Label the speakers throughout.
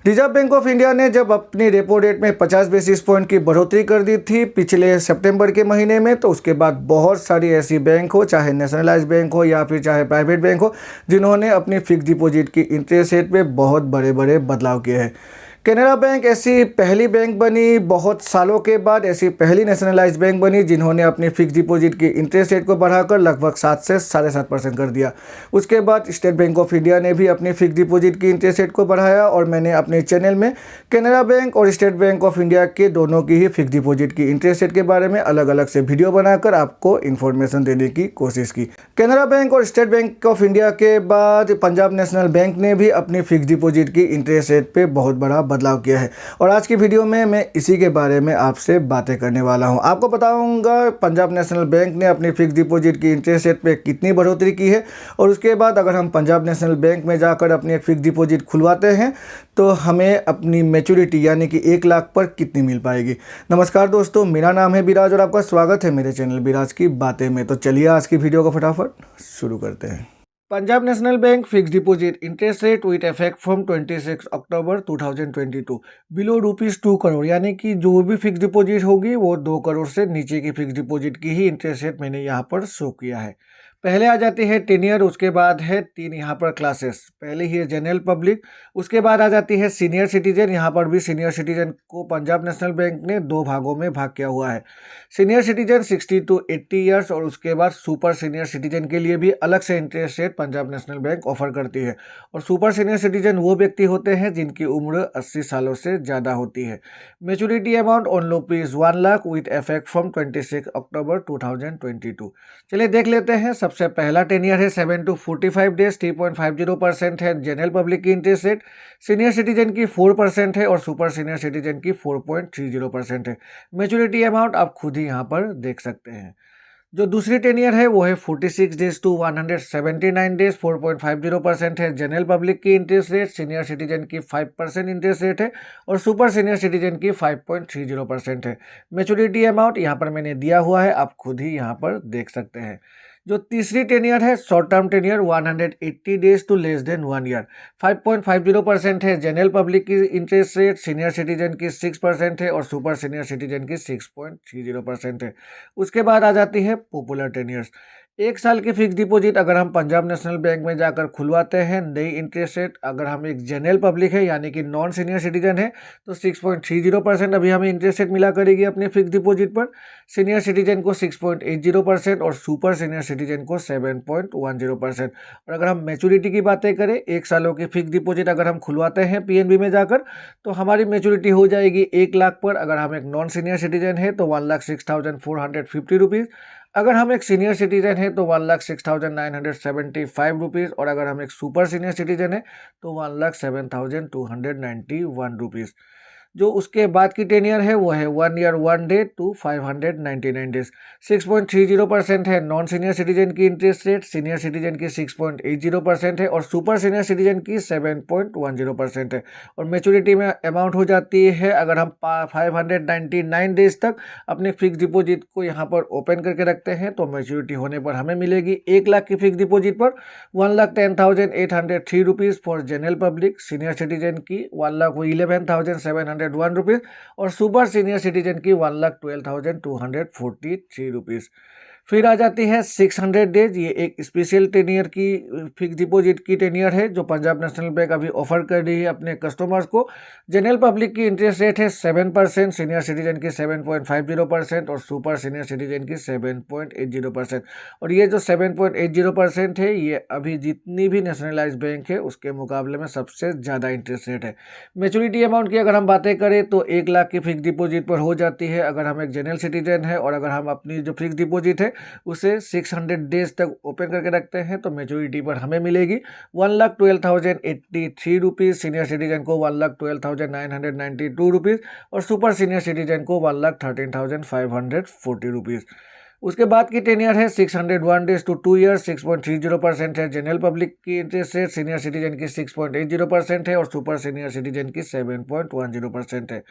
Speaker 1: Reserve bank of India ने जब अपनी रेपो रेट में 50 बेसिस पॉइंट की बढ़ोतरी कर दी थी पिछले सितंबर के महीने में, तो उसके बाद बहुत सारी ऐसी बैंक हो, चाहे नेशनलाइज बैंक हो या फिर चाहे प्राइवेट बैंक हो, जिन्होंने अपनी फिक्स डिपॉजिट की इंटरेस्ट रेट में बहुत बड़े बड़े बदलाव किए हैं। कैनरा बैंक ऐसी पहली बैंक बनी, बहुत सालों के बाद ऐसी पहली नेशनलाइज बैंक बनी जिन्होंने अपनी फिक्स डिपॉजिट की इंटरेस्ट रेट को बढ़ाकर लगभग 7 से 7.5% कर दिया। उसके बाद स्टेट बैंक ऑफ इंडिया ने भी अपनी फिक्स डिपॉजिट की इंटरेस्ट रेट को बढ़ाया और मैंने अपने चैनल में कैनरा बैंक और स्टेट बैंक ऑफ इंडिया के दोनों की ही फिक्स डिपॉजिट की इंटरेस्ट रेट के बारे में अलग अलग से वीडियो बनाकर आपको इन्फॉर्मेशन देने की कोशिश की। कैनरा बैंक और स्टेट बैंक ऑफ इंडिया के बाद पंजाब नेशनल बैंक ने भी अपनी फिक्स डिपॉजिट की इंटरेस्ट रेट पे बहुत बड़ा बदलाव किया है और आज की वीडियो में मैं इसी के बारे में आपसे बातें करने वाला हूं। आपको बताऊंगा पंजाब नेशनल बैंक ने अपनी फिक्स डिपॉजिट की इंटरेस्ट रेट पे कितनी बढ़ोतरी की है और उसके बाद अगर हम पंजाब नेशनल बैंक में जाकर अपनी एक फिक्स डिपॉजिट खुलवाते हैं तो हमें अपनी मैच्योरिटी यानी कि 1 लाख पर कितनी मिल पाएगी। नमस्कार दोस्तों, मेरा नाम है विराज और आपका स्वागत है मेरे चैनल विराज की बातें में। तो चलिए आज की वीडियो को फटाफट शुरू करते हैं। Punjab national bank fix deposit interest rate with effect from 26 October 2022 below ₹2 crore, यानी कि जो भी फिक्स डिपॉजिट होगी वो 2 करोड़ से नीचे की फिक्स डिपॉजिट की ही इंटरेस्ट रेट मैंने यहाँ पर शो किया है। पहले आ जाती है 10 ईयर, उसके बाद है 3 यहाँ पर क्लासेस। पहले ही है जनरल पब्लिक, उसके बाद आ जाती है सीनियर सिटीजन। यहाँ पर भी सीनियर सिटीजन को पंजाब नेशनल बैंक ने 2 भागों में भाग किया हुआ है। सीनियर सिटीजन 60 to 80 ईयर्स और उसके बाद सुपर सीनियर सिटीजन के लिए भी अलग से interest rate Punjab national bank offer करती है। और सुपर सीनियर सिटीजन वो व्यक्ति होते हैं जिनकी उम्र 80 सालों से ज़्यादा होती है। Maturity amount on ₹1 lakh with effect from 26 अक्टूबर 2022। चलिए देख लेते हैं। सबसे पहला 10 ईयर है 7 to 45 डेज, 3.50% है जनरल पब्लिक की इंटरेस्ट रेट। सीनियर सिटीजन की 4% है और सुपर सीनियर सिटीजन की 4.30% है। मैच्योरिटी अमाउंट आप खुद ही यहाँ पर देख सकते हैं। जो दूसरी 10 ईयर है वो है 46 डेज टू 179 डेज, 4.50% है जनरल पब्लिक की इंटरेस्ट रेट। सीनियर सिटीजन की 5% इंटरेस्ट रेट है और सुपर सीनियर सिटीजन की 5.30% है। मैच्योरिटी अमाउंट यहाँ पर मैंने दिया हुआ है, आप खुद ही यहाँ पर देख सकते हैं। जो तीसरी 10 ईयर है short term 10 year 180 days to less than 1 year, 5.50% है जनरल पब्लिक की इंटरेस्ट रेट। सीनियर सिटीजन की 6% है और सुपर सीनियर सिटीजन की 6.30% है। उसके बाद आ जाती है पॉपुलर 10 ईयर्स। 1 साल की फिक्स डिपॉजिट अगर हम पंजाब नेशनल बैंक में जाकर खुलवाते हैं, नई इंटरेस्ट रेट अगर हम एक जनरल पब्लिक है यानी कि नॉन सीनियर सिटीजन है तो 6.30% अभी हमें इंटरेस्ट रेट मिला करेगी अपने फिक्स डिपॉजिट पर। सीनियर सिटीजन को 6.80% और सुपर सीनियर सिटीजन को 7.10%। और अगर हम मैच्योरिटी की बातें करें, 1 सालों की फिक्स डिपॉजिट अगर हम खुलवाते हैं पीएनबी में जाकर तो हमारी मैच्योरिटी हो जाएगी 1 लाख पर। अगर हम एक नॉन सीनियर सिटीजन है तो 1,06,450 रुपीज़। अगर हम एक सीनियर सिटीजन है तो 1,06,975 रुपीज़ और अगर हम एक सुपर सीनियर सिटीजन है तो 1,07,291 रुपीज़। जो उसके बाद की 10 ईयर है वो है 1 ईयर 1 डे टू 599 डेज, 6.30% है नॉन सीनियर सिटीजन की इंटरेस्ट रेट। सीनियर सिटीजन की 6.80% है और सुपर सीनियर सिटीजन की 7.10% है। और मैच्योरिटी में अमाउंट हो जाती है अगर हम 599 डेज तक अपने फिक्स डिपॉजिट को यहाँ पर ओपन करके रखते हैं तो मैच्योरिटी होने पर हमें मिलेगी 1 लाख की फिक्स डिपॉजिट पर 1,10,803 rupees for general public. Senior citizen की 1,11,701 रुपीज़ और सुपर सीनियर सिटीजन की 1,12,243 रुपीज़। फिर आ जाती है 600 डेज। ये एक स्पेशल 10 ईयर की फिक्स डिपॉजिट की 10 ईयर है जो पंजाब नेशनल बैंक अभी ऑफर कर रही है अपने कस्टमर्स को। जनरल पब्लिक की इंटरेस्ट रेट है 7%, सीनियर सिटीजन की 7.50% और सुपर सीनियर सिटीजन की 7.80%। और ये जो 7.80% है ये अभी जितनी भी नेशनलाइज बैंक है उसके मुकाबले में सबसे ज़्यादा इंटरेस्ट रेट है। मैच्योरिटी अमाउंट की अगर हम बातें करें तो 1 लाख की फिक्स डिपॉजिट पर हो जाती है अगर हम एक जनरल सिटीजन है और अगर हम अपनी जो फिक्स डिपॉजिट है उसे 600 डेज तक ओपन करके रखते हैं तो मैच्योरिटी पर हमें मिलेगी 1,12,083 रुपीज़। सीनियर सिटीजन को 1,12,992 रुपीज़ और सुपर सीनियर सिटीजन को 1,13,540 रुपीज़। उसके बाद की 10 ईयर है 601 डेज टू 2 ईयर, 6.30% है जनरल पब्लिक की इंटरेस्ट रेट। सीनियर सिटीजन की 6.80% है और सुपर सीनियर सिटीजन की 7.10% है।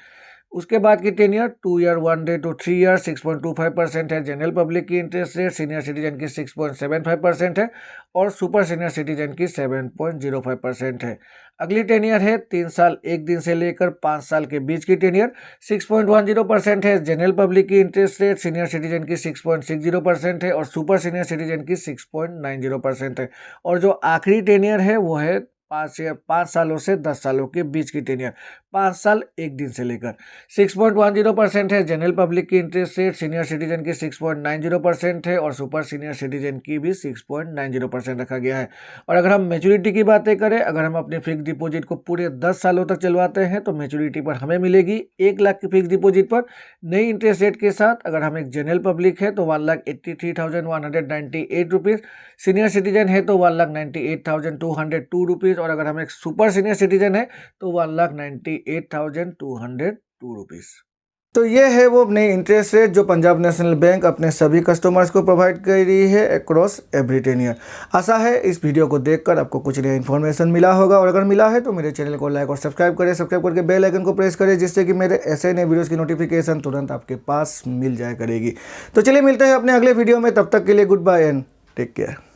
Speaker 1: उसके बाद की 10 year 2 year 1 day to 3 year 6.25% है जनरल पब्लिक की इंटरेस्ट रेट, सीनियर सिटीजन की 6.75% है और सुपर सीनियर सिटीजन की 7.05% है। अगली 10 ईयर है 3 साल 1 दिन से लेकर 5 साल के बीच की 10 ईयर 6.10% है जनरल पब्लिक की इंटरेस्ट रेट, सीनियर सिटीजन की 6.60% है और सुपर सीनियर सिटीजन की 6.90% है। और जो आखिरी 10 ईयर है वो है 5 सालों से 10 सालों के बीच की 10 ईयर 5 साल 1 दिन से लेकर 6.10% है जनरल पब्लिक की इंटरेस्ट रेट, सीनियर सिटीजन की 6.90% है और सुपर सीनियर सिटीजन की भी 6.90% रखा गया है। और अगर हम मैच्योरिटी की बातें करें, अगर हम अपनी फिक्स डिपॉजिट को पूरे 10 सालों तक चलवाते हैं तो मैच्योरिटी पर हमें मिलेगी 1 लाख की फिक्स डिपॉजिट पर नई इंटरेस्ट रेट के साथ। अगर हम एक जनरल पब्लिक है तो 1,83,198 रुपीज़, सीनियर सिटीजन है तो 1,98,202 रुपीज़ और अगर हम एक सुपर सीनियर सिटीजन है तो 1,98,202 रुपीज़। तो ये है वो नई इंटरेस्ट रेट जो पंजाब नेशनल बैंक अपने सभी कस्टमर्स को प्रोवाइड कर रही है अक्रॉस एवरी 10 ईयर। आशा है इस वीडियो को देखकर आपको कुछ नया इन्फॉर्मेशन मिला होगा और अगर मिला है तो मेरे चैनल को लाइक और सब्सक्राइब करें, सब्सक्राइब करके बेल आइकन को प्रेस करें जिससे कि मेरे ऐसे नए वीडियोज़ की नोटिफिकेशन तुरंत आपके पास मिल जाया करेगी। तो चलिए मिलते हैं अपने अगले वीडियो में, तब तक के लिए goodbye and take care.